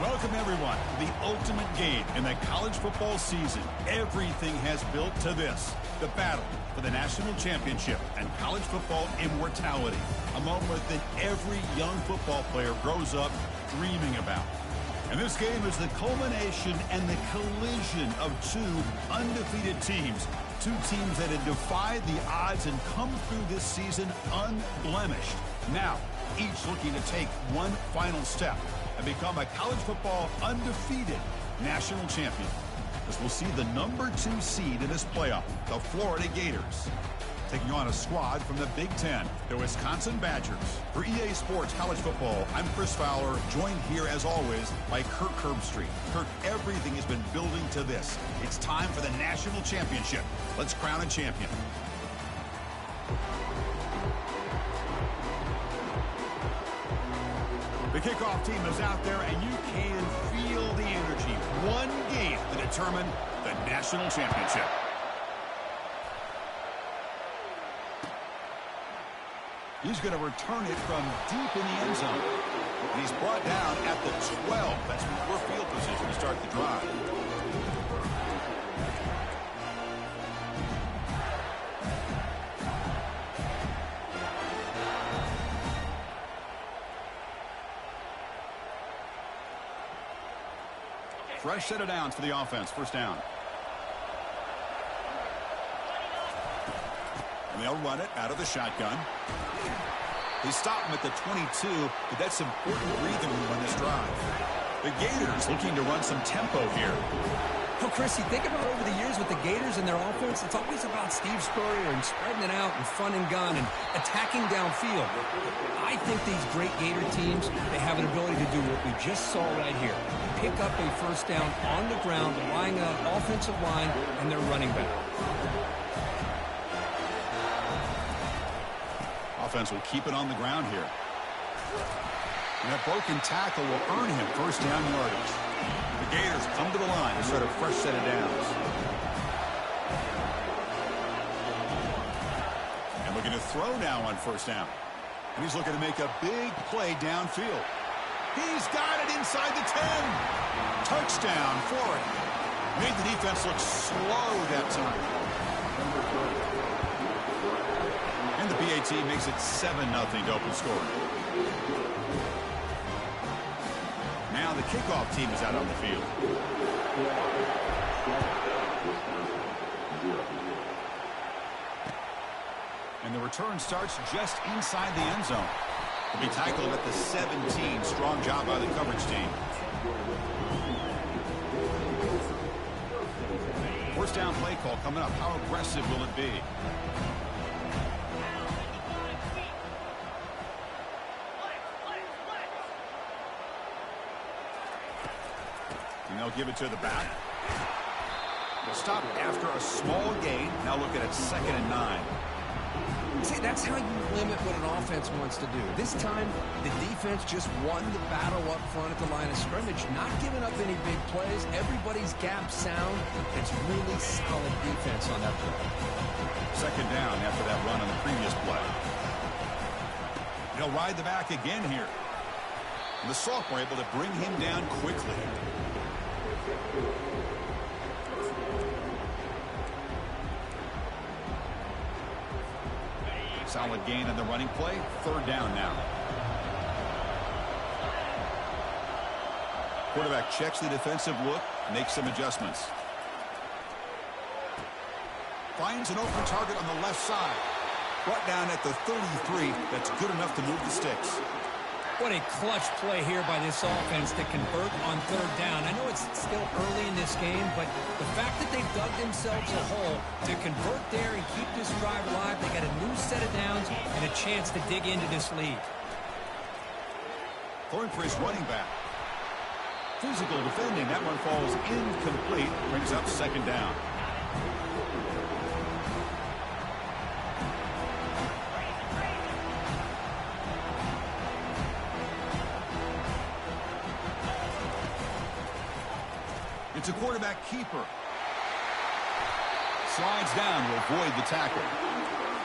Welcome, everyone, to the ultimate game in the college football season. Everything has built to this, the battle for the national championship and college football immortality, a moment that every young football player grows up dreaming about. And this game is the culmination and the collision of two undefeated teams, two teams that had defied the odds and come through this season unblemished. Now, each looking to take one final step and become a college football undefeated national champion, as we'll see the number 2 seed in this playoff, the Florida Gators, taking on a squad from the Big Ten, the Wisconsin Badgers. For EA Sports College Football, I'm Chris Fowler, joined here as always by Kirk Herbstreit. Kirk, everything has been building to this. It's time for the national championship. Let's crown a champion. The kickoff team is out there, and you can feel the energy. One game to determine the national championship. He's going to return it from deep in the end zone. And he's brought down at the 12. That's poor field position to start the drive. Fresh set of downs for the offense. First down. And they'll run it out of the shotgun. They stop him at the 22, but that's important breathing room on this drive. The Gators looking to run some tempo here. Well, Chris, you think about over the years with the Gators and their offense, it's always about Steve Spurrier and spreading it out and front and gun and attacking downfield. I think these great Gator teams, they have an ability to do what we just saw right here. Pick up a first down on the ground, relying on offensive line and their running back. Offense will keep it on the ground here. And that broken tackle will earn him first down yardage. The Gators come to the line to start a fresh set of downs. And looking to throw now on first down. And he's looking to make a big play downfield. He's got it inside the 10. Touchdown, Florida. Made the defense look slow that time. And the PAT makes it 7-0 to open scoring. Now the kickoff team is out on the field. And the return starts just inside the end zone. Will be tackled at the 17. Strong job by the coverage team. First down play call coming up. How aggressive will it be? And they'll give it to the back. They'll stop after a small gain. Now look at it, 2nd and 9. See, that's how you limit what an offense wants to do. This time, the defense just won the battle up front at the line of scrimmage, not giving up any big plays. Everybody's gap sound. It's really solid defense on that play. 2nd down after that run on the previous play. He'll ride the back again here. And the sophomore able to bring him down quickly. Solid gain on the running play. 3rd down now. Quarterback checks the defensive look, makes some adjustments. Finds an open target on the left side. Brought down at the 33. That's good enough to move the sticks. What a clutch play here by this offense to convert on 3rd down. I know it's still early in this game, but the fact that they've dug themselves a hole to convert there and keep this drive alive, they got a new set of downs and a chance to dig into this lead. Throwing for his running back. Physical defending. That one falls incomplete. Brings up 2nd down. It's a quarterback keeper. Slides down to avoid the tackle.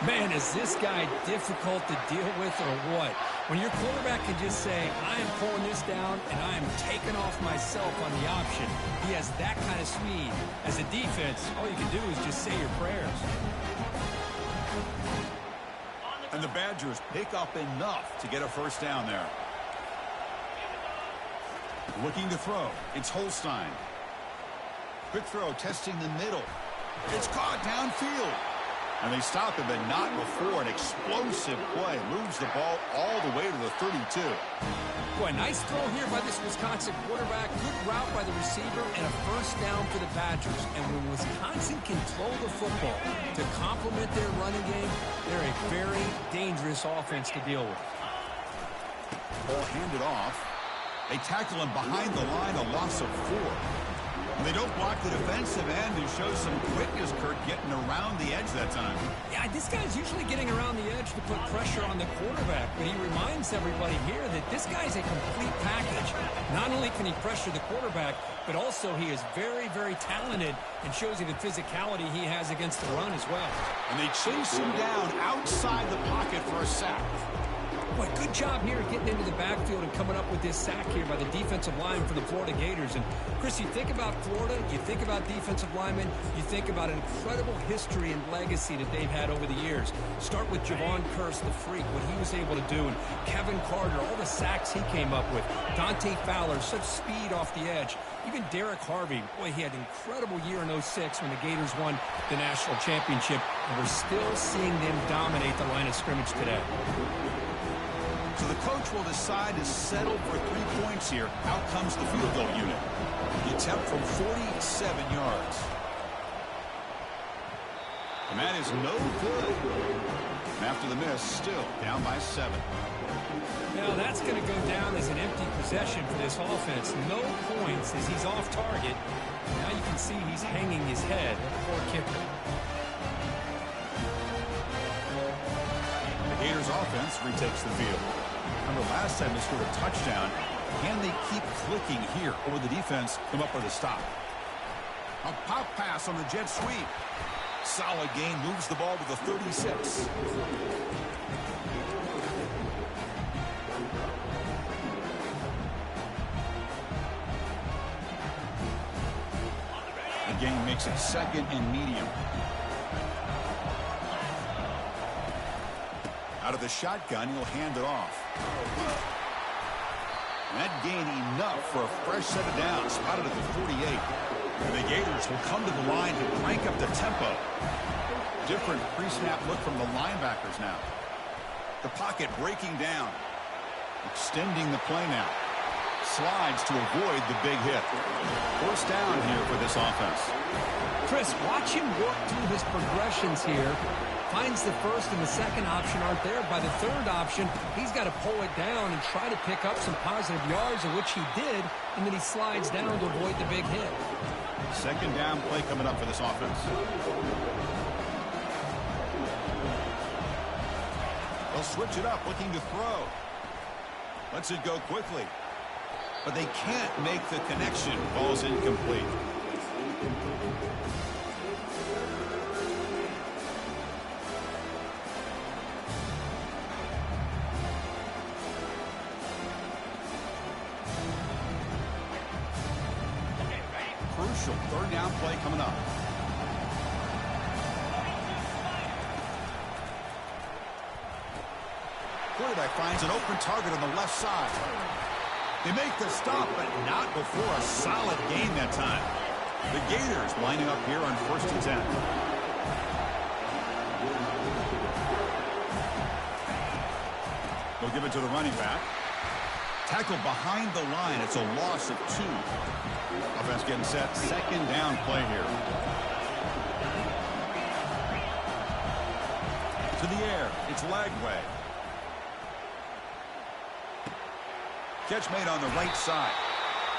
Man, is this guy difficult to deal with or what? When your quarterback can just say, I am pulling this down and I am taking off myself on the option. He has that kind of speed. As a defense, all you can do is just say your prayers. And the Badgers pick up enough to get a first down there. Looking to throw. It's Holstein. Quick throw, testing the middle. It's caught downfield. And they stop him, but not before an explosive play. Moves the ball all the way to the 32. Boy, nice throw here by this Wisconsin quarterback. Good route by the receiver and a first down for the Badgers. And when Wisconsin can throw the football to complement their running game, they're a very dangerous offense to deal with. Ball handed off. They tackle him behind the line, a loss of 4. And they don't block the defensive end, who shows some quickness, Kurt, getting around the edge that time. Yeah, this guy's usually getting around the edge to put pressure on the quarterback, but he reminds everybody here that this guy's a complete package. Not only can he pressure the quarterback, but also he is very, very talented and shows you the physicality he has against the run as well. And they chase him down outside the pocket for a sack. Boy, good job here getting into the backfield and coming up with this sack here by the defensive line for the Florida Gators. And, Chris, you think about Florida, you think about defensive linemen, you think about an incredible history and legacy that they've had over the years. Start with Javon Kearse, the freak, what he was able to do, and Kevin Carter, all the sacks he came up with. Dante Fowler, such speed off the edge. Even Derek Harvey, boy, he had an incredible year in '06 when the Gators won the national championship, and we're still seeing them dominate the line of scrimmage today. So the coach will decide to settle for 3 points here. Out comes the field goal unit. The attempt from 47 yards. And that is no good. And after the miss, still down by 7. Now that's going to go down as an empty possession for this offense. No points as he's off target. Now you can see he's hanging his head. Poor kicker. The Gators offense retakes the field. Remember last time they scored a touchdown. Can they keep clicking here, or will the defense come up with a stop? A pop pass on the jet sweep. Solid gain, moves the ball to the 36. The gain makes it 2nd and medium. Out of the shotgun, he'll hand it off. And that gain enough for a fresh set of downs, spotted at the 48. And the Gators will come to the line to crank up the tempo. Different pre-snap look from the linebackers now. The pocket breaking down. Extending the play now. Slides to avoid the big hit. First down here for this offense. Chris, watch him work through his progressions here. Finds the first and the second option aren't there. By the third option, he's got to pull it down and try to pick up some positive yards, of which he did, and then he slides down to avoid the big hit. Second down play coming up for this offense. They'll switch it up, looking to throw. Lets it go quickly. But they can't make the connection. Ball's incomplete. Crucial third down play coming up. Quarterback finds an open target on the left side. They make the stop, but not before a solid gain that time. The Gators lining up here on 1st and 10. They'll give it to the running back. Tackled behind the line. It's a loss of 2. Offense getting set. Second down play here. To the air. It's Lagway. Catch made on the right side.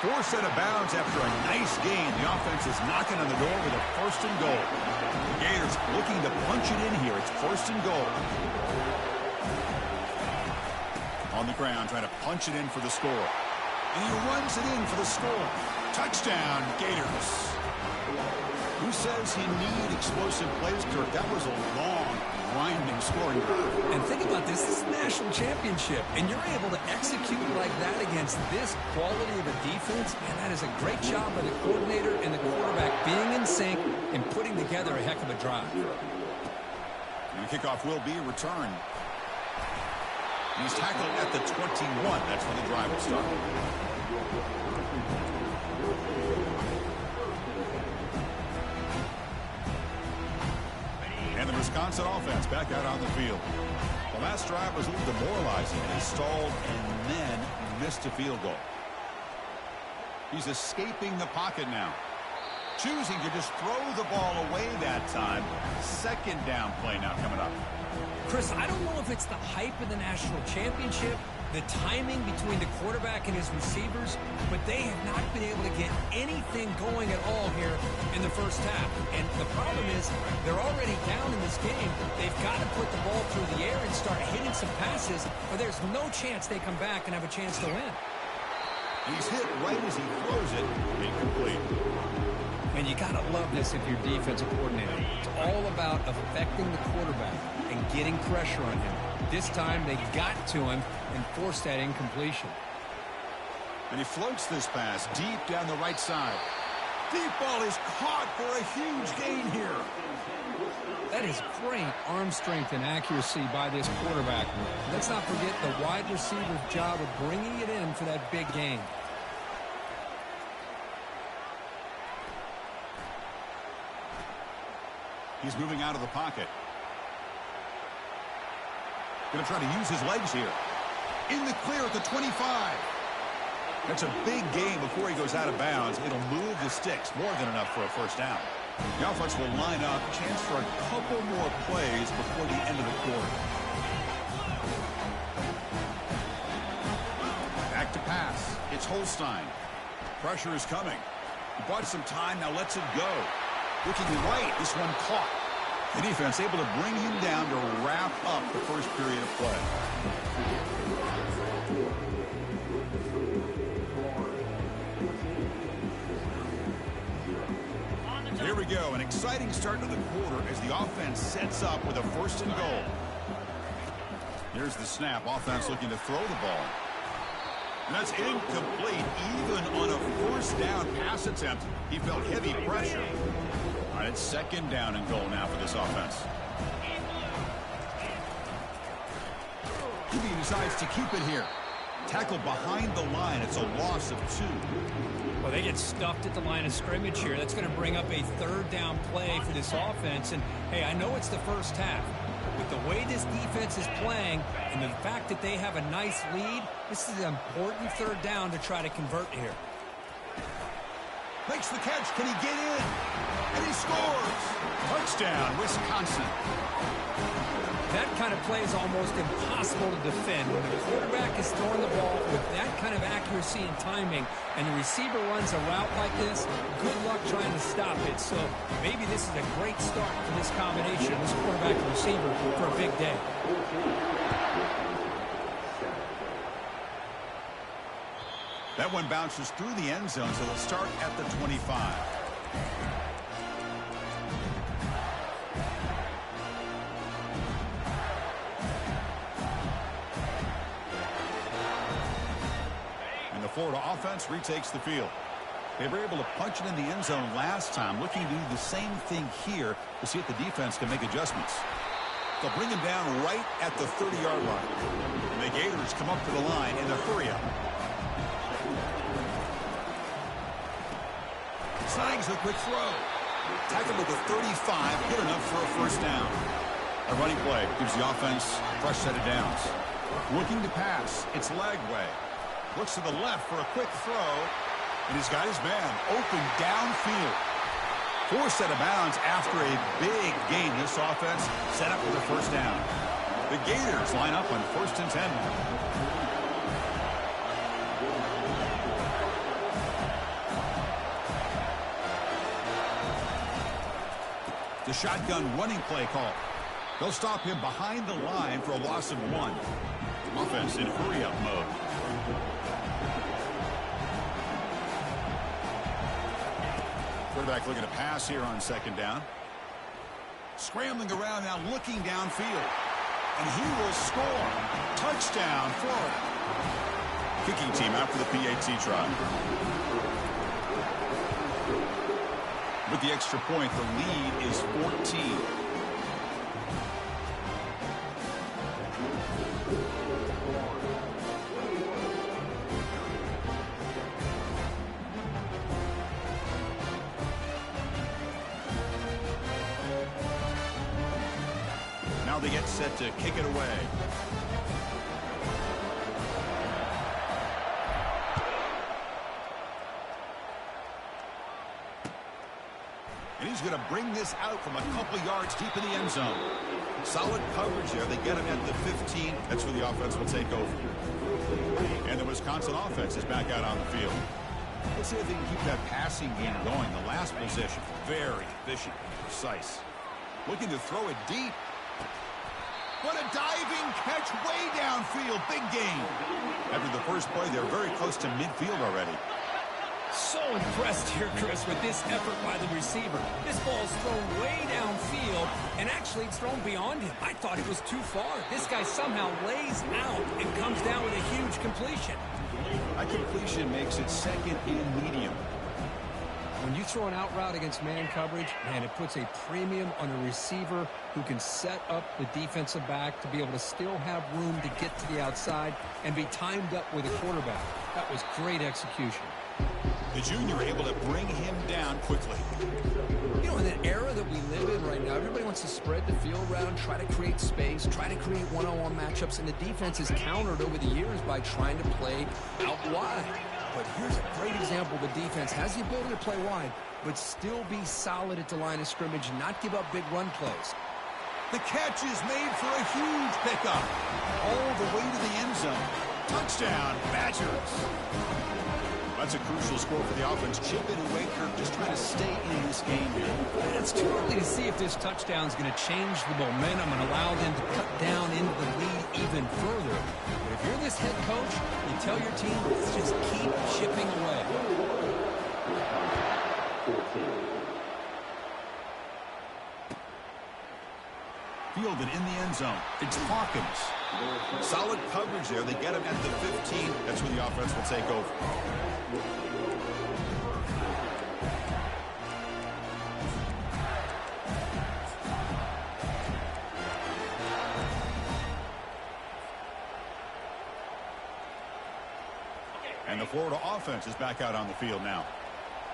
Forced out of bounds after a nice gain. The offense is knocking on the door with a 1st and goal. The Gators looking to punch it in here. It's 1st and goal. On the ground, trying to punch it in for the score. And he runs it in for the score. Touchdown, Gators. Who says he need explosive plays, Kirk? That was a long, grinding offensive scoring drive. And think about this. This is a national championship, and you're able to execute like that against this quality of a defense, and that is a great job by the coordinator and the quarterback being in sync and putting together a heck of a drive. And the kickoff will be a return. He's tackled at the 21. That's where the drive will start. And the Wisconsin offense back out on the field. The last drive was a little demoralizing. They stalled and then missed a field goal. He's escaping the pocket now. Choosing to just throw the ball away that time. Second down play now coming up. Chris, I don't know if it's the hype of the national championship, the timing between the quarterback and his receivers, but they have not been able to get anything going at all here in the first half. And the problem is they're already down in this game. They've got to put the ball through the air and start hitting some passes, or there's no chance they come back and have a chance to win. He's hit right as he throws it. Incomplete. And you got to love this if you're defensive coordinator. It's all about affecting the quarterback and getting pressure on him. This time they got to him and forced that incompletion. And he floats this pass deep down the right side. Deep ball is caught for a huge gain here. That is great arm strength and accuracy by this quarterback. Let's not forget the wide receiver's job of bringing it in for that big gain. He's moving out of the pocket. Going to try to use his legs here. In the clear at the 25. That's a big gain before he goes out of bounds. It'll move the sticks. More than enough for a first down. The offense will line up. Chance for a couple more plays before the end of the quarter. Back to pass. It's Holstein. Pressure is coming. He bought some time. Now lets it go. Looking right. This one caught. The defense able to bring him down to wrap up the first period of play. Here we go. An exciting start to the quarter as the offense sets up with a first and goal. Here's the snap. Offense looking to throw the ball. And that's incomplete. Even on a first down pass attempt, he felt heavy pressure. All right, it's second down and goal now for this offense. He decides to keep it here. Tackled behind the line. It's a loss of 2. Well, they get stuffed at the line of scrimmage here. That's going to bring up a third down play for this offense. And, hey, I know it's the first half, but the way this defense is playing and the fact that they have a nice lead, this is an important third down to try to convert here. Makes the catch. Can he get in? And he scores. Touchdown, Wisconsin. That kind of play is almost impossible to defend. When the quarterback is throwing the ball with that kind of accuracy and timing, and the receiver runs a route like this, good luck trying to stop it. So maybe this is a great start for this combination, this quarterback and receiver, for a big day. That one bounces through the end zone, so they'll start at the 25. And the Florida offense retakes the field. They were able to punch it in the end zone last time, looking to do the same thing here to see if the defense can make adjustments. They'll bring him down right at the 30-yard line. And the Gators come up to the line in the hurry-up. Signs a quick throw. Tackled at the 35, good enough for a first down. A running play gives the offense a fresh set of downs. Looking to pass, it's Lagway. Looks to the left for a quick throw, and he's got his man open downfield. Forced out of bounds after a big gain. This offense set up with a first down. The Gators line up on 1st and 10. The shotgun running play call. They'll stop him behind the line for a loss of 1. Offense in hurry-up mode. Quarterback looking to pass here on second down. Scrambling around now, looking downfield. And he will score. Touchdown, Florida. Kicking team after the PAT try. With the extra point, the lead is 14. Now they get set to kick it away. And he's going to bring this out from a couple yards deep in the end zone. Solid coverage there. They get him at the 15. That's where the offense will take over. And the Wisconsin offense is back out on the field. Let's see if they can keep that passing game going. The last possession, very efficient and precise. Looking to throw it deep. What a diving catch way downfield. Big gain. After the first play, they're very close to midfield already. So impressed here, Chris, with this effort by the receiver. This ball's thrown way downfield, and actually it's thrown beyond him. I thought it was too far. This guy somehow lays out and comes down with a huge completion. That completion makes it second and medium. When you throw an out route against man coverage, man, it puts a premium on a receiver who can set up the defensive back to be able to still have room to get to the outside and be timed up with a quarterback. That was great execution. The junior able to bring him down quickly. You know, in the era that we live in right now, everybody wants to spread the field around, try to create space, try to create one-on-one matchups, and the defense is countered over the years by trying to play out wide. But here's a great example. The defense has the ability to play wide, but still be solid at the line of scrimmage and not give up big run plays. The catch is made for a huge pickup. All the way to the end zone. Touchdown, Badgers. That's a crucial score for the offense. Chipping away, Kirk, just trying to stay in this game here. It's too early to see if this touchdown is going to change the momentum and allow them to cut down into the lead even further. But if you're this head coach, you tell your team, let's just keep chipping away. Fielded in the end zone. It's Hawkins. Solid coverage there. They get him at the 15. That's where the offense will take over. And the Florida offense is back out on the field now.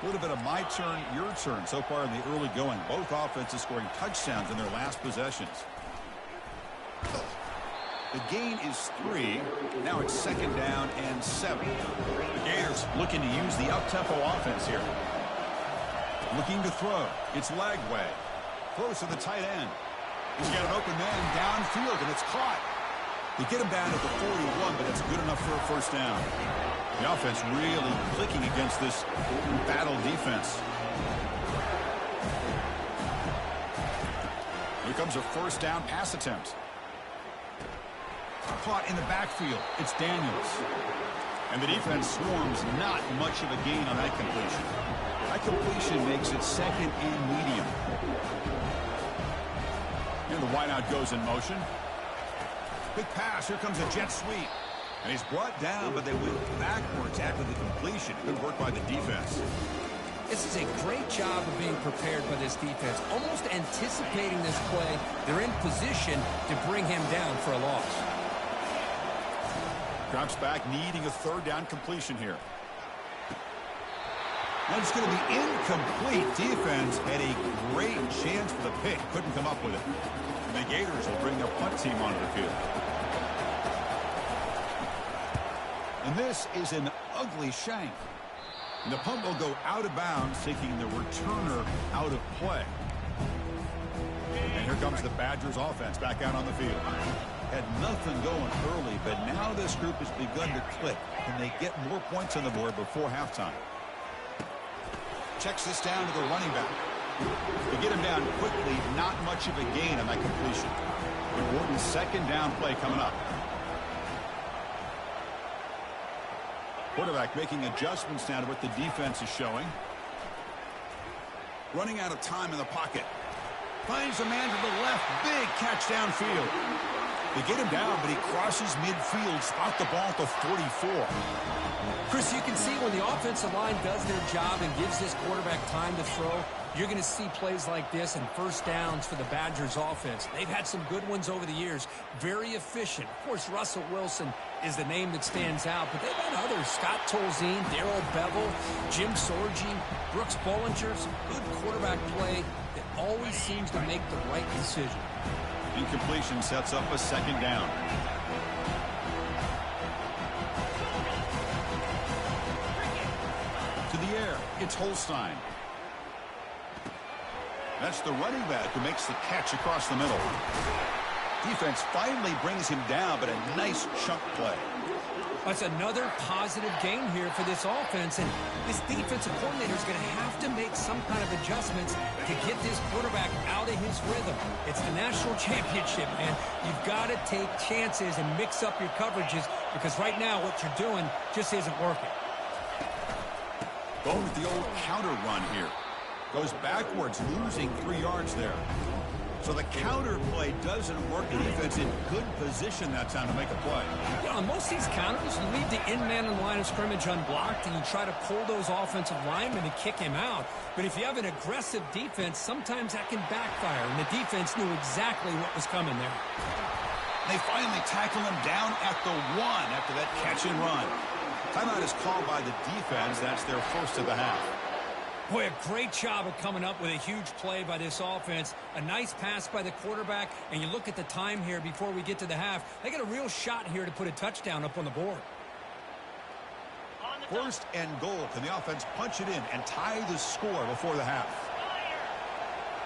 A little bit of my turn, your turn so far in the early going. Both offenses scoring touchdowns in their last possessions. The gain is 3. Now it's 2nd down and 7. The Gators looking to use the up-tempo offense here. Looking to throw. It's Lagway. Throws to the tight end. He's got an open man downfield, and it's caught. They get him down at the 41, but it's good enough for a first down. The offense really clicking against this battle defense. Here comes a first down pass attempt. Caught in the backfield. It's Daniels. And the defense swarms. Not much of a gain on that completion. That completion makes it 2nd and medium. Here the wideout goes in motion. Big pass. Here comes a jet sweep. And he's brought down, but they went backwards after the completion. Good work by the defense. This is a great job of being prepared by this defense. Almost anticipating this play. They're in position to bring him down for a loss. Drops back, needing a 3rd down completion here. And it's going to be incomplete. Defense had a great chance for the pick. Couldn't come up with it. And the Gators will bring their punt team onto the field. And this is an ugly shank. And the punt will go out of bounds, taking the returner out of play. And here comes the Badgers offense back out on the field. Had nothing going early, but now this group has begun to click. Can they get more points on the board before halftime? Checks this down to the running back. They get him down quickly, not much of a gain on that completion. Important 2nd down play coming up. Quarterback making adjustments now to what the defense is showing. Running out of time in the pocket. Finds a man to the left. Big catch downfield. They get him down, but he crosses midfield, spot the ball at the 44. Chris, you can see when the offensive line does their job and gives this quarterback time to throw, you're going to see plays like this and first downs for the Badgers offense. They've had some good ones over the years. Very efficient. Of course, Russell Wilson is the name that stands out, but they've had others. Scott Tolzien, Darrell Bevel, Jim Sorgi, Brooks Bollinger's good quarterback play that always seems to make the right decision. Incompletion sets up a second down. To the air, it's Holstein. That's the running back who makes the catch across the middle. Defense finally brings him down, but a nice chunk play. That's another positive game here for this offense, and this defensive coordinator is going to have to make some kind of adjustments to get this quarterback out of his rhythm. It's the national championship, man. You've got to take chances and mix up your coverages because right now what you're doing just isn't working. Going with the old counter run here. Goes backwards, losing 3 yards there. So the counter play doesn't work. The defense in good position that time to make a play. Yeah, on most of these counters, you leave the in-man in the line of scrimmage unblocked, and you try to pull those offensive linemen and kick him out. But if you have an aggressive defense, sometimes that can backfire, and the defense knew exactly what was coming there. They finally tackle him down at the 1 after that catch and run. Timeout is called by the defense. That's their first of the half. Boy, a great job of coming up with a huge play by this offense. A nice pass by the quarterback, and you look at the time here before we get to the half. They got a real shot here to put a touchdown up on the board. First and goal. Can the offense punch it in and tie the score before the half?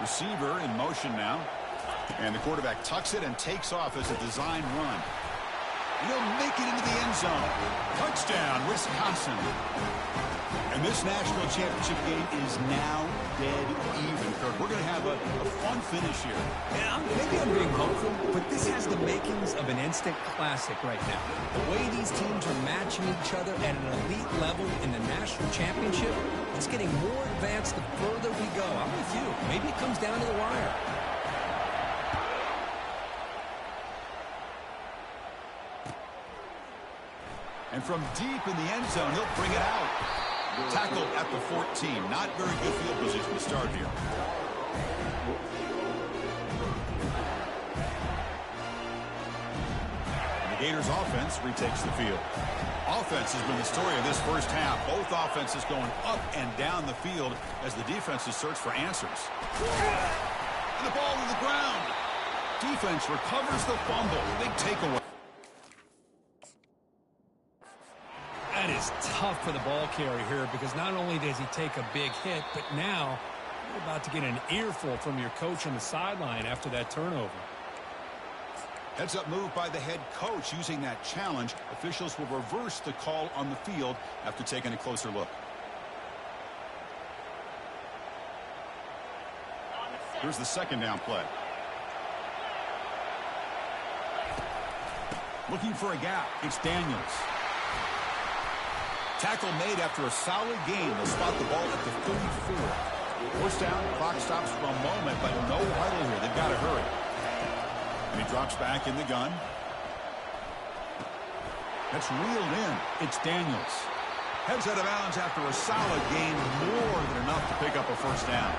Receiver in motion now. And the quarterback tucks it and takes off as a design run. He'll make it into the end zone. Touchdown, Wisconsin. And this national championship game is now dead even, Kirk. We're going to have a fun finish here. Yeah, maybe I'm being hopeful, but this has the makings of an instant classic right now. The way these teams are matching each other at an elite level in the national championship, it's getting more advanced the further we go. I'm with you. Maybe it comes down to the wire. And from deep in the end zone, he'll bring it out. Tackled at the 14. Not very good field position to start here. And the Gators offense retakes the field. Offense has been the story of this first half. Both offenses going up and down the field as the defenses search for answers. And the ball to the ground. Defense recovers the fumble. Big takeaway. That is tough for the ball carrier here because not only does he take a big hit, but now you're about to get an earful from your coach on the sideline after that turnover. Heads up move by the head coach using that challenge. Officials will reverse the call on the field after taking a closer look. Here's the second down play. Looking for a gap. It's Daniels. Tackle made after a solid gain. They'll spot the ball at the 34. First down, clock stops for a moment, but no huddle here. They've got to hurry. And he drops back in the gun. That's reeled in. It's Daniels. Heads out of bounds after a solid gain, more than enough to pick up a first down.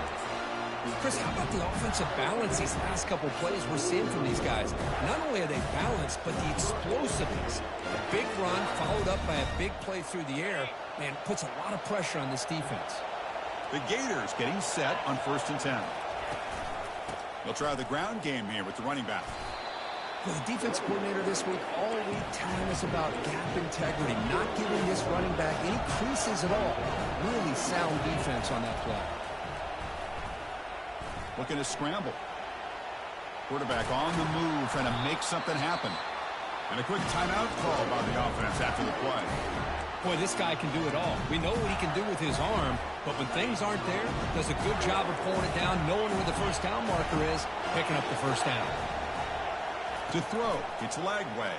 Chris, how about the offensive balance these last couple plays we're seeing from these guys? Not only are they balanced, but the explosiveness. A big run followed up by a big play through the air, man, puts a lot of pressure on this defense. The Gators getting set on 1st and 10. They'll try the ground game here with the running back. Well, the defense coordinator this week all week telling us about gap integrity, not giving this running back any creases at all. Really sound defense on that play. Looking to scramble. Quarterback on the move, trying to make something happen. And a quick timeout call by the offense after the play. Boy, this guy can do it all. We know what he can do with his arm, but when things aren't there, does a good job of pulling it down, knowing where the first down marker is, picking up the first down. To throw, it's Lagway.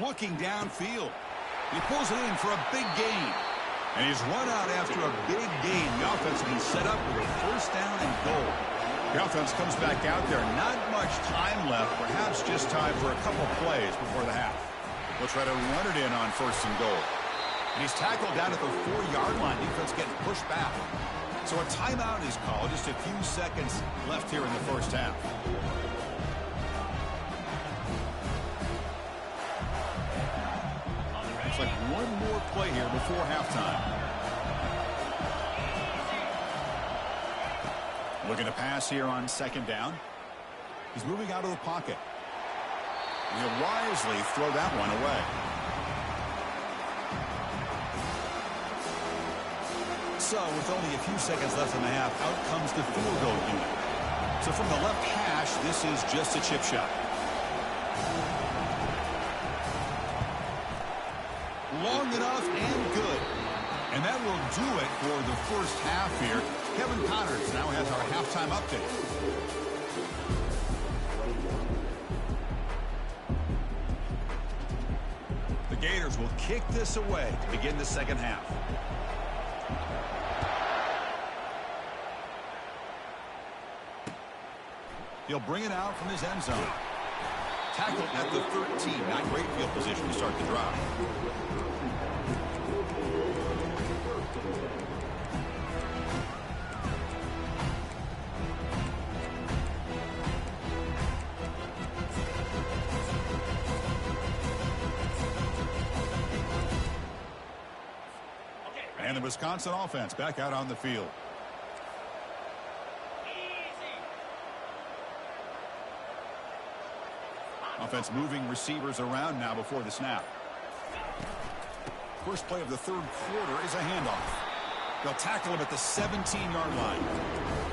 Looking downfield. He pulls it in for a big gain. And he's run out after a big gain. The offense will be set up with a first down and goal. The offense comes back out there. Not much time left. Perhaps just time for a couple plays before the half. We'll try to run it in on 1st and goal. And he's tackled down at the 4-yard line. Defense getting pushed back. So a timeout is called. Just a few seconds left here in the first half. Looks like one more play here before halftime. Looking to pass here on 2nd down. He's moving out of the pocket. He'll wisely throw that one away. So with only a few seconds left in the half, out comes the field goal unit. So from the left hash, this is just a chip shot. Long enough and good. And that will do it for the first half here. Kevin Connors now has our halftime update. The Gators will kick this away to begin the second half. He'll bring it out from his end zone. Tackled at the 13. Not great field position to start the drive. And the Wisconsin offense back out on the field. Offense moving receivers around now before the snap. First play of the 3rd quarter is a handoff. They'll tackle him at the 17-yard line.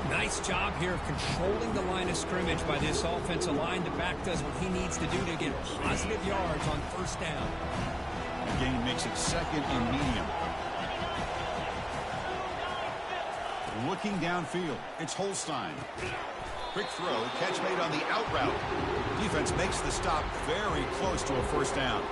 Nice job here of controlling the line of scrimmage by this offensive line. The back does what he needs to do to get positive yards on 1st down. The gain makes it 2nd and medium. Looking downfield, it's Holstein. Quick throw, catch made on the out route. Defense makes the stop very close to a 1st down.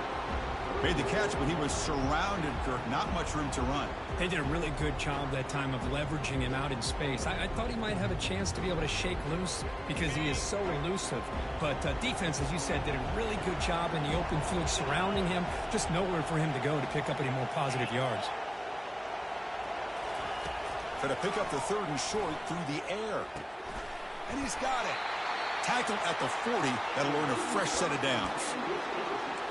Made the catch, but he was surrounded, Kirk. Not much room to run. They did a really good job that time of leveraging him out in space. I thought he might have a chance to be able to shake loose because he is so elusive. But defense, as you said, did a really good job in the open field surrounding him. Just nowhere for him to go to pick up any more positive yards. Try to pick up the 3rd and short through the air. And he's got it. Tackled at the 40. That'll earn a fresh set of downs.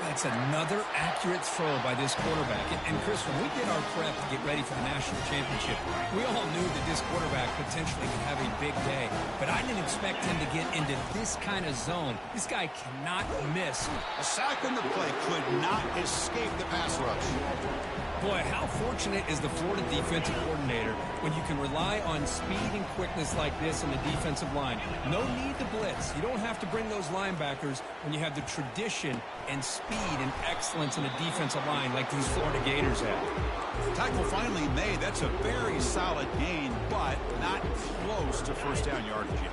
That's another accurate throw by this quarterback. And Chris, when we did our prep to get ready for the national championship, we all knew that this quarterback potentially could have a big day. But I didn't expect him to get into this kind of zone. This guy cannot miss. A sack on the play could not escape the pass rush. Boy, how fortunate is the Florida defensive coordinator when you can rely on speed and quickness like this in the defensive line. No need to blitz. You don't have to bring those linebackers when you have the tradition and speed and excellence in a defensive line like these Florida Gators have. Tackle finally made. That's a very solid gain, but not close to 1st down yardage yet.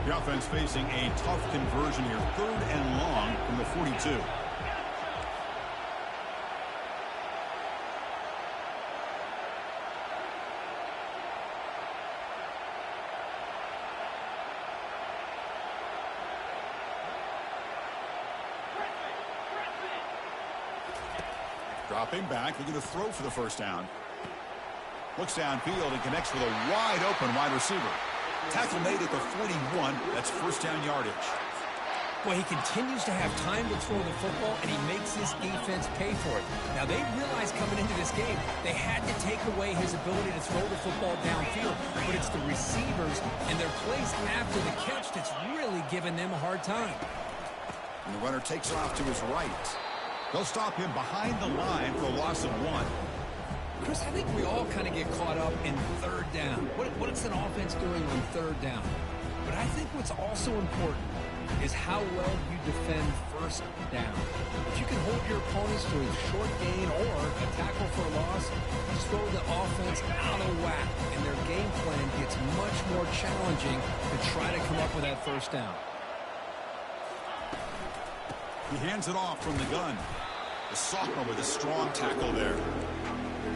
The offense facing a tough conversion here. 3rd and long from the 42. Dropping back, looking to throw for the 1st down. Looks downfield and connects with a wide open wide receiver. Tackle made at the 41. That's 1st down yardage. Well, he continues to have time to throw the football, and he makes his defense pay for it. Now, they realized coming into this game, they had to take away his ability to throw the football downfield, but it's the receivers and their plays after the catch that's really giving them a hard time. And the runner takes off to his right. They'll stop him behind the line for a loss of 1. Chris, I think we all kind of get caught up in 3rd down. What is an offense doing on 3rd down? But I think what's also important is how well you defend 1st down. If you can hold your opponents to a short gain or a tackle for a loss, you throw the offense out of whack, and their game plan gets much more challenging to try to come up with that 1st down. He hands it off from the gun. The sophomore with a strong tackle there.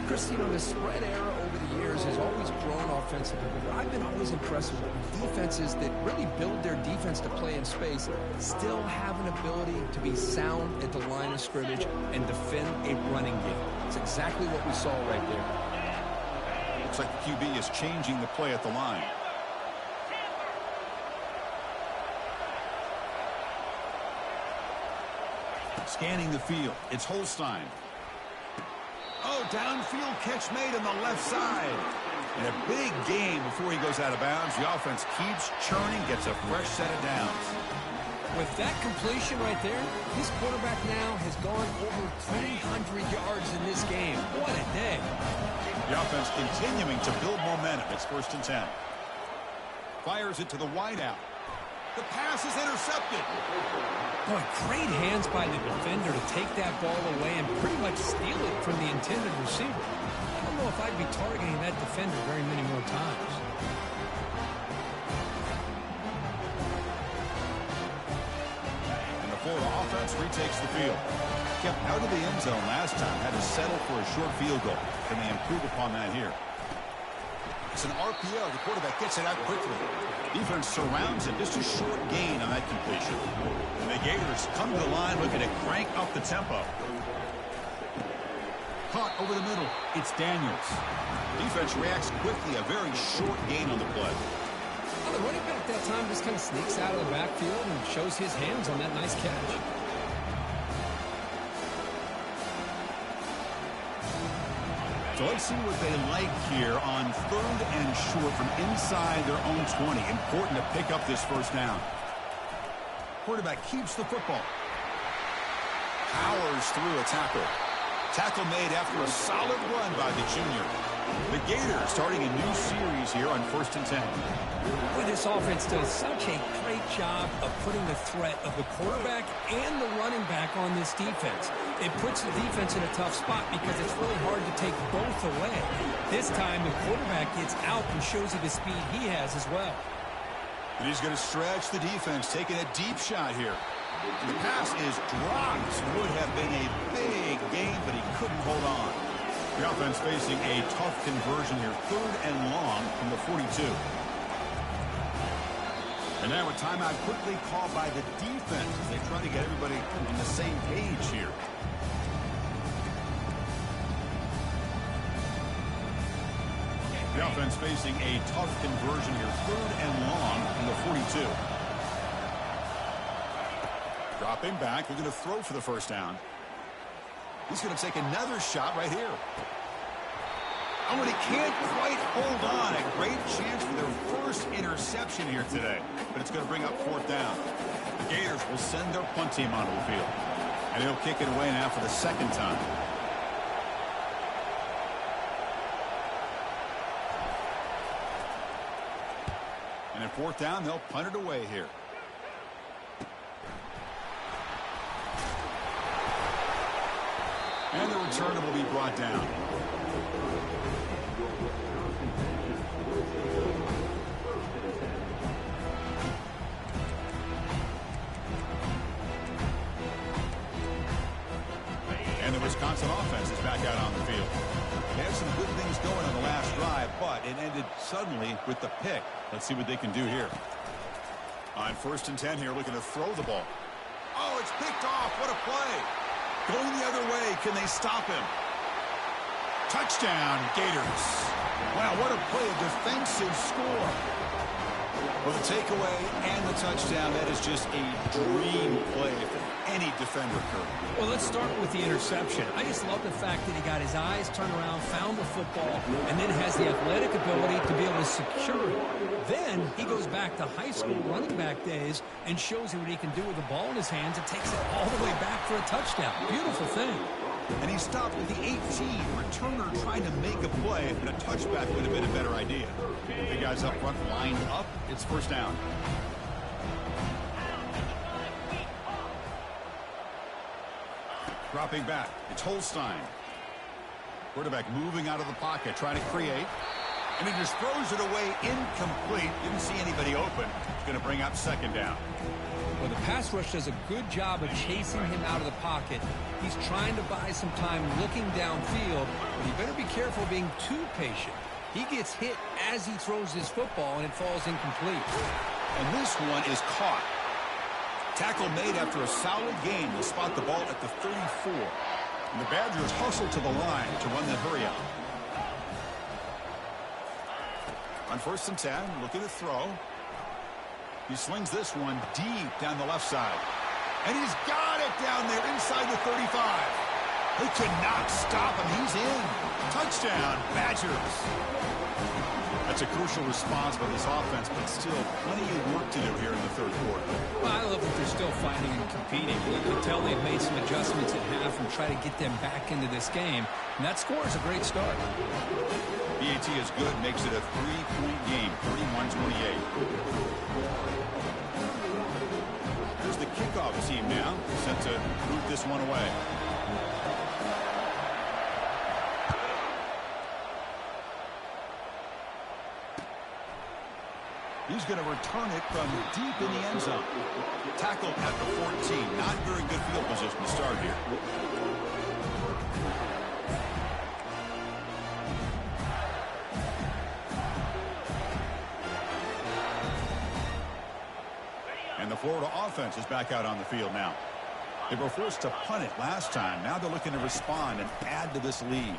Chris, you know, the spread era over the years has always grown offensively, but what I've been always impressed with defenses that really build their defense to play in space still have an ability to be sound at the line of scrimmage and defend a running game. It's exactly what we saw right there. Looks like the QB is changing the play at the line. Scanning the field. It's Holstein. Oh, downfield catch made on the left side. And a big gain before he goes out of bounds. The offense keeps churning, gets a fresh set of downs. With that completion right there, this quarterback now has gone over 300 yards in this game. What a day. The offense continuing to build momentum. It's 1st and 10. Fires it to the wideout. The pass is intercepted. Boy, great hands by the defender to take that ball away and pretty much steal it from the intended receiver. I don't know if I'd be targeting that defender very many more times. And the Florida offense retakes the field. Kept out of the end zone last time. Had to settle for a short field goal. Can they improve upon that here? It's an RPO. The quarterback gets it out quickly. Defense surrounds him. Just a short gain on that completion. And the Gators come to the line looking to crank up the tempo. Caught over the middle. It's Daniels. Defense reacts quickly. A very short gain on the play. Well, the running back that time just kind of sneaks out of the backfield and shows his hands on that nice catch. So let's see what they like here on 3rd and short from inside their own 20. Important to pick up this first down. Quarterback keeps the football. Powers through a tackle. Tackle made after a solid run by the junior. The Gators starting a new series here on 1st and 10. Boy, this offense does such a great job of putting the threat of the quarterback and the running back on this defense. It puts the defense in a tough spot because it's really hard to take both away. This time, the quarterback gets out and shows you the speed he has as well. And he's going to stretch the defense, taking a deep shot here. The pass is dropped. Would have been a big gain, but he couldn't hold on. The offense facing a tough conversion here. 3rd and long from the 42. And now a timeout quickly called by the defense as they try to get everybody on the same page here. The offense facing a tough conversion here. 3rd and long from the 42. Dropping back. They're going to throw for the first down. He's going to take another shot right here. Oh, and he can't quite hold on. A great chance for their first interception here today. But it's going to bring up 4th down. The Gators will send their punt team onto the field. And he'll kick it away now for the 2nd time. And at 4th down, they'll punt it away here. And the return will be brought down. And the Wisconsin offense is back out on the field. They had some good things going on the last drive, but it ended suddenly with the pick. Let's see what they can do here. On 1st and 10 here, looking to throw the ball. Oh, it's picked off. What a play. Going the other way. Can they stop him? Touchdown, Gators. Wow, what a play. A defensive score. Well, the takeaway and the touchdown, that is just a dream play for any defender, Kirk. Well, let's start with the interception. I just love the fact that he got his eyes turned around, found the football, and then has the athletic ability to be able to secure it. Then he goes back to high school running back days and shows you what he can do with the ball in his hands and takes it all the way back for a touchdown. Beautiful thing. And he stopped with the 18. Returner trying to make a play, and a touchback would have been a better idea. The guys up front lined up. It's 1st down. Dropping back. It's Holstein. Quarterback moving out of the pocket, trying to create. And he just throws it away incomplete. Didn't see anybody open. It's going to bring up 2nd down. Well, the pass rush does a good job of chasing him out of the pocket. He's trying to buy some time looking downfield, but he better be careful being too patient. He gets hit as he throws his football, and it falls incomplete. And this one is caught. Tackle made after a solid gain. Will spot the ball at the 34. And the Badgers hustle to the line to run that hurry out. On 1st and 10, looking to throw. He slings this one deep down the left side. And he's got it down there inside the 35. They could not stop him. He's in. Touchdown, Badgers. That's a crucial response by this offense, but still plenty of work to do here in the 3rd quarter. Well, I love that they're still fighting and competing. You can tell they've made some adjustments at half and try to get them back into this game. And that score is a great start. BAT is good, makes it a 3-point game, 31-28. Here's the kickoff team now, set to boot this one away. He's going to return it from deep in the end zone. Tackle at the 14. Not very good field position to start here. And the Florida offense is back out on the field now. They were forced to punt it last time. Now they're looking to respond and add to this lead.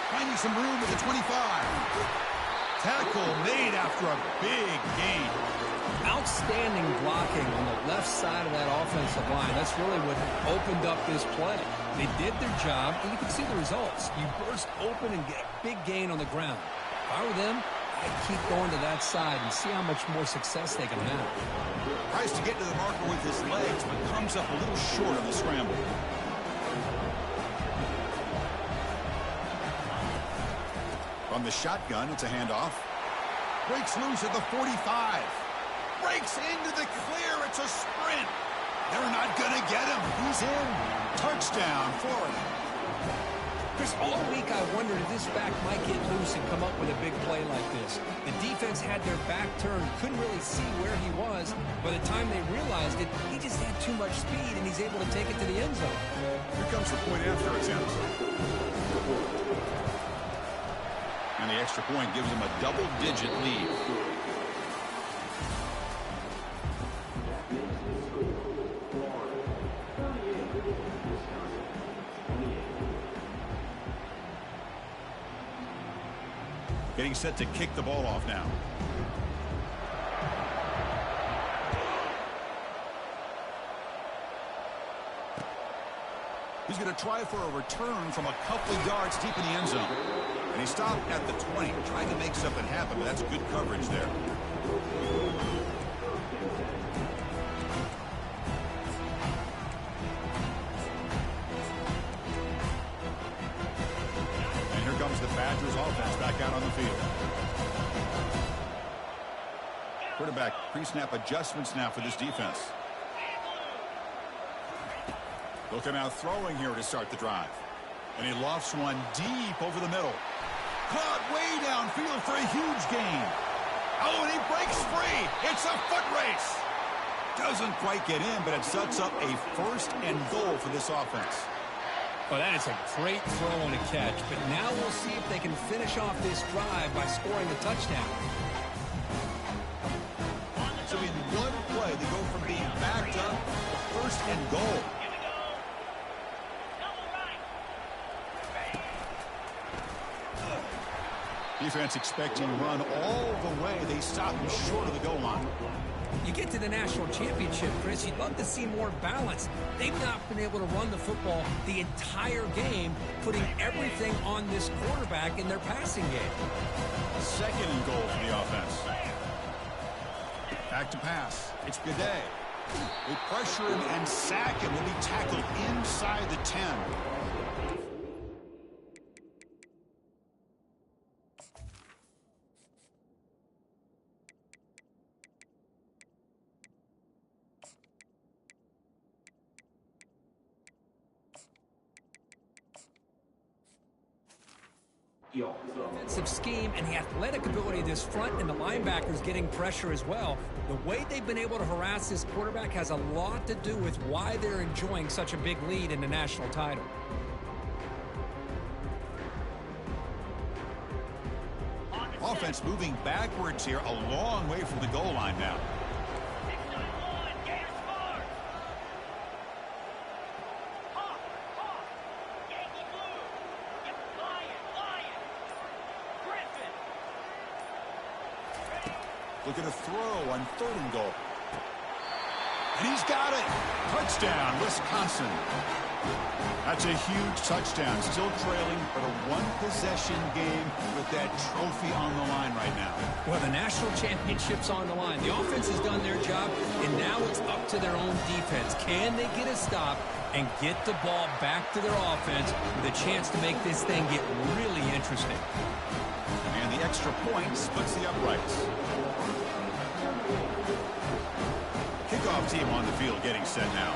Finding some room at the 25. Tackle made after a big gain. Outstanding blocking on the left side of that offensive line. That's really what opened up this play. They did their job, and you can see the results. You burst open and get a big gain on the ground. If I were them, I'd keep going to that side and see how much more success they can have. Tries to get to the marker with his legs, but comes up a little short on the scramble. From the shotgun, it's a handoff. Breaks loose at the 45. Breaks into the clear. It's a sprint. They're not going to get him. He's in. Touchdown, Florida. Chris, all week I wondered if this back might get loose and come up with a big play like this. The defense had their back turned, couldn't really see where he was. By the time they realized it, he just had too much speed, and he's able to take it to the end zone. Here comes the point after attempt. And the extra point gives them a double-digit lead. Getting set to kick the ball off now. He's going to try for a return from a couple of yards deep in the end zone. And he stopped at the 20, trying to make something happen, but that's good coverage there. And here comes the Badgers offense back out on the field. Quarterback pre-snap adjustments now for this defense. Looking out throwing here to start the drive. And he lofts one deep over the middle. Caught way downfield for a huge gain. Oh, and he breaks free. It's a foot race. Doesn't quite get in, but it sets up a 1st and goal for this offense. Well, that is a great throw and a catch. But now we'll see if they can finish off this drive by scoring a touchdown. So in one play, they go from being backed up to 1st and goal. Defense expecting run all the way. They stop him short of the goal line. You get to the national championship, Chris, you'd love to see more balance. They've not been able to run the football the entire game, putting everything on this quarterback in their passing game. 2nd and goal for the offense. Back to pass. It's Gaudet. They pressure him and sack him. Will be tackled inside the 10. Offensive scheme and the athletic ability of this front and the linebackers getting pressure as well. The way they've been able to harass this quarterback has a lot to do with why they're enjoying such a big lead in the national title. Offense moving backwards here, a long way from the goal line now. Looking to throw on 3rd and goal. And he's got it. Touchdown, Wisconsin. That's a huge touchdown. Still trailing, but a one-possession game with that trophy on the line right now. Well, the national championship's on the line. The offense has done their job, and now it's up to their own defense. Can they get a stop and get the ball back to their offense with a chance to make this thing get really interesting? And the extra point splits the uprights. Kickoff team on the field getting set now.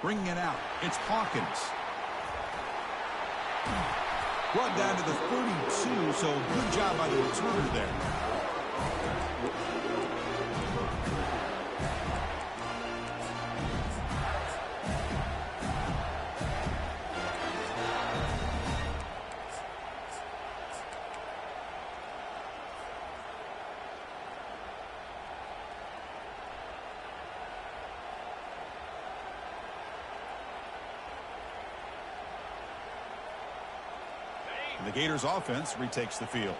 Bringing it out, it's Hawkins. Brought down to the 32, so good job by the returner there. The Gators offense retakes the field.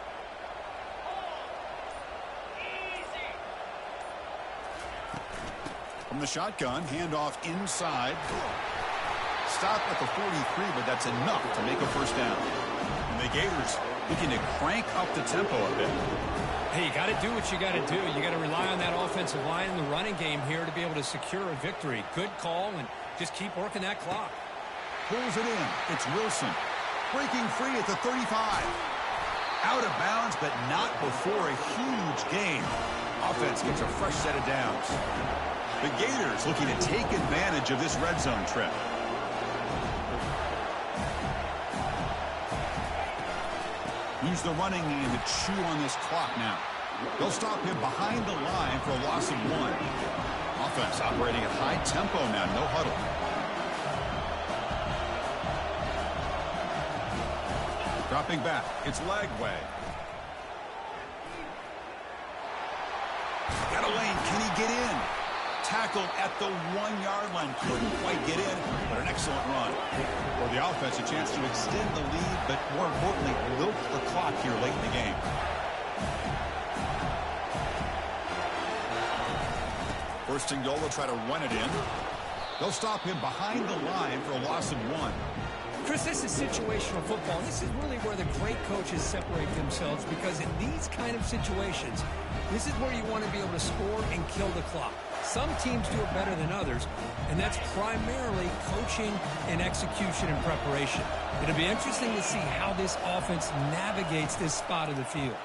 From the shotgun, handoff inside. Stop at the 43, but that's enough to make a first down. And the Gators looking to crank up the tempo a bit. Hey, you got to do what you got to do. You got to rely on that offensive line in the running game here to be able to secure a victory. Good call, and just keep working that clock. Pulls it in. It's Wilson. Breaking free at the 35. Out of bounds, but not before a huge gain. Offense gets a fresh set of downs. The Gators looking to take advantage of this red zone trip. Use the running game to chew on this clock now. They'll stop him behind the line for a loss of 1. Offense operating at high tempo now, no huddle. Dropping back, it's Lagway. Got a lane, can he get in? Tackled at the 1-yard line, couldn't quite get in, but an excellent run. For the offense, a chance to extend the lead, but more importantly, milk the clock here late in the game. First and goal, they'll try to run it in. They'll stop him behind the line for a loss of 1. Chris, this is situational football. This is really where the great coaches separate themselves, because in these kind of situations, this is where you want to be able to score and kill the clock. Some teams do it better than others, and that's primarily coaching and execution and preparation. It'll be interesting to see how this offense navigates this spot of the field.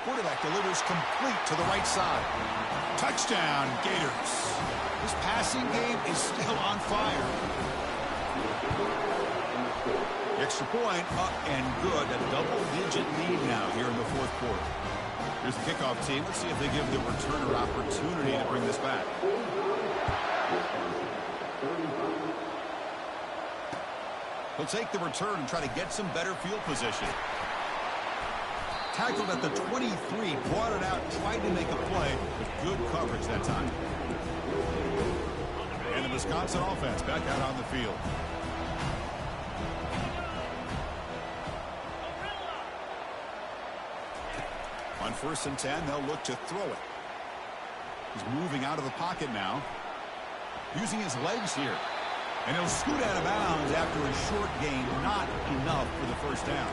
Quarterback delivers complete to the right side. Touchdown, Gators. This passing game is still on fire. Extra point up and good. A double-digit lead now here in the 4th quarter. Here's the kickoff team. Let's see if they give the returner opportunity to bring this back. He'll take the return and try to get some better field position. Tackled at the 23, brought it out, tried to make a play, but good coverage that time. And the Wisconsin offense back out on the field. On 1st and 10, they'll look to throw it. He's moving out of the pocket now. Using his legs here. And he'll scoot out of bounds after a short gain. Not enough for the first down.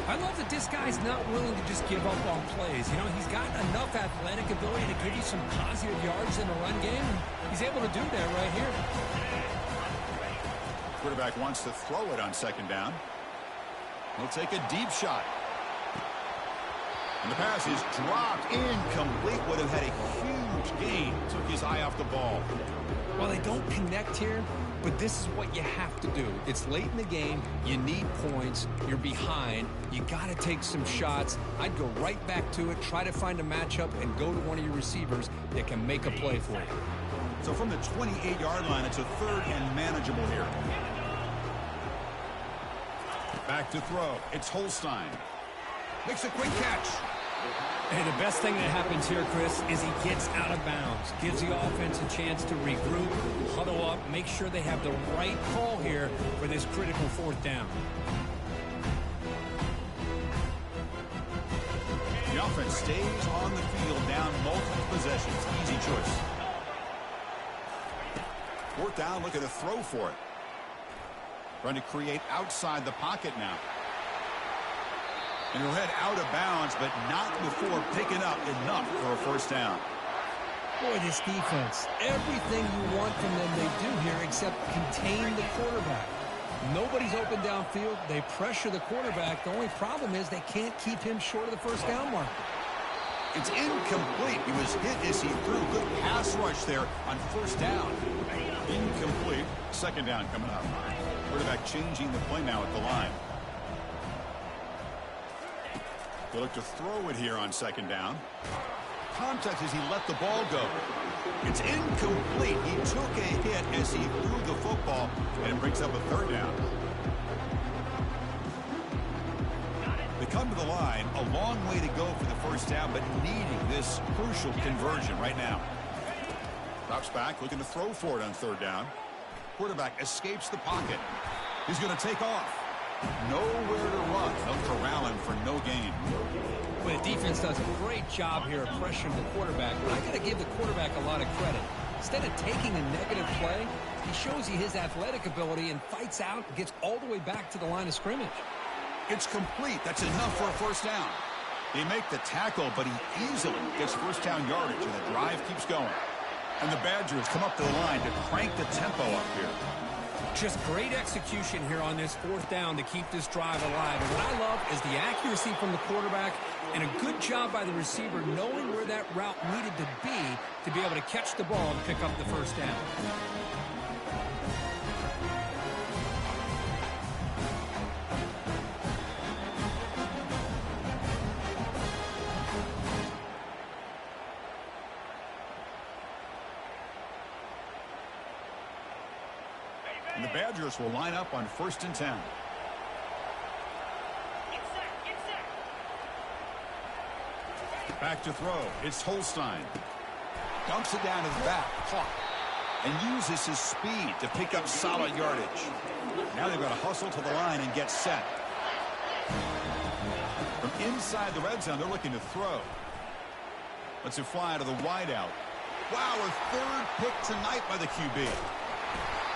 I love that this guy's not willing to just give up on plays. You know, he's got enough athletic ability to give you some positive yards in the run game. He's able to do that right here. Quarterback wants to throw it on 2nd down. He'll take a deep shot. And the pass is dropped, incomplete. Would have had a huge gain. Took his eye off the ball. Well, they don't connect here, but this is what you have to do. It's late in the game. You need points. You're behind. You got to take some shots. I'd go right back to it, try to find a matchup, and go to one of your receivers that can make a play for you. So from the 28-yard line, it's a third and manageable here. Back to throw. It's Holstein. Makes a quick catch. Hey, the best thing that happens here, Chris, is he gets out of bounds, gives the offense a chance to regroup, huddle up, make sure they have the right call here for this critical fourth down. The offense stays on the field, down multiple possessions. Easy choice. Fourth down, looking to throw for it. Trying to create outside the pocket now. And he'll head out of bounds, but not before picking up enough for a first down. Boy, this defense, everything you want from them they do here except contain the quarterback. Nobody's open downfield. They pressure the quarterback. The only problem is they can't keep him short of the first down marker. It's incomplete. He was hit as he threw. Good pass rush there on first down. Incomplete. Second down coming up. Quarterback changing the play now at the line. They look to throw it here on second down. Contact as he let the ball go. It's incomplete. He took a hit as he threw the football, and it brings up a third down. They come to the line, a long way to go for the first down, but needing this crucial conversion right now. Drops back, looking to throw for it on third down. Quarterback escapes the pocket. He's going to take off. Nowhere to run. They'll corral him for no gain. Well, the defense does a great job here of pressuring the quarterback, but I got to give the quarterback a lot of credit. Instead of taking a negative play, he shows you his athletic ability and fights out and gets all the way back to the line of scrimmage. It's complete. That's enough for a first down. They make the tackle, but he easily gets first down yardage, and the drive keeps going. And the Badgers come up to the line to crank the tempo up here. Just great execution here on this fourth down to keep this drive alive. And what I love is the accuracy from the quarterback and a good job by the receiver knowing where that route needed to be able to catch the ball and pick up the first down. And the Badgers will line up on 1st and 10. Back to throw. It's Holstein. Dumps it down his back. Caught. And uses his speed to pick up solid yardage. Now they've got to hustle to the line and get set. From inside the red zone, they're looking to throw. Let's it fly to the wideout. Wow, a third pick tonight by the QB.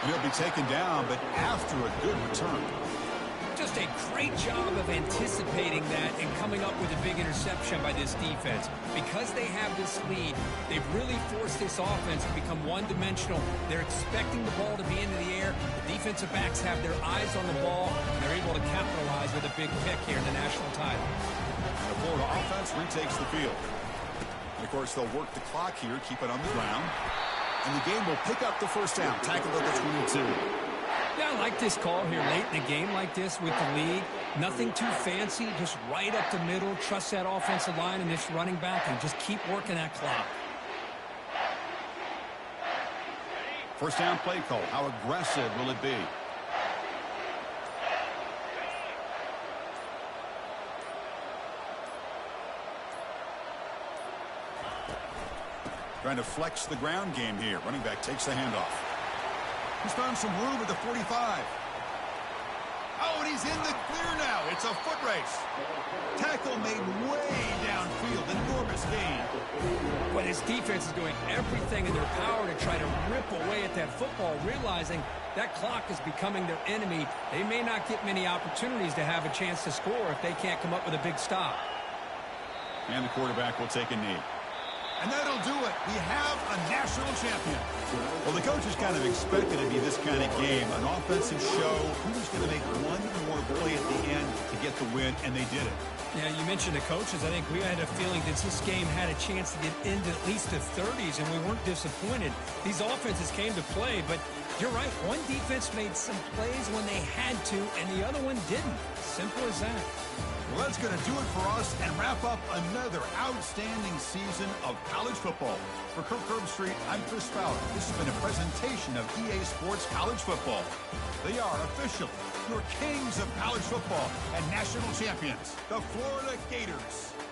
And he'll be taken down, but after a good return. Just a great job of anticipating that and coming up with a big interception by this defense. Because they have this lead, they've really forced this offense to become one-dimensional. They're expecting the ball to be into the air. The defensive backs have their eyes on the ball, and they're able to capitalize with a big pick here in the national title. And the Florida offense retakes the field. And of course, they'll work the clock here, keep it on the ground. And the game will pick up the first down. Tackled at the 22. Yeah, I like this call here late in a game like this with the lead. Nothing too fancy, just right up the middle. Trust that offensive line and this running back and just keep working that clock. First down play call. How aggressive will it be? Trying to flex the ground game here. Running back takes the handoff. He's found some room at the 45. Oh, and he's in the clear now. It's a foot race. Tackle made way downfield. Enormous gain. Well, his defense is doing everything in their power to try to rip away at that football, realizing that clock is becoming their enemy. They may not get many opportunities to have a chance to score if they can't come up with a big stop. And the quarterback will take a knee. And that'll do it. We have a national champion. Well, the coaches kind of expected it to be this kind of game. An offensive show. Who's going to make one more play at the end to get the win? And they did it. Yeah, you mentioned the coaches. I think we had a feeling that this game had a chance to get into at least the 30s, and we weren't disappointed. These offenses came to play, but you're right. One defense made some plays when they had to, and the other one didn't. Simple as that. Well, that's going to do it for us and wrap up another outstanding season of college football. For Kirk Herbstreit, I'm Chris Fowler. This has been a presentation of EA Sports College Football. They are officially your kings of college football and national champions, the Florida Gators.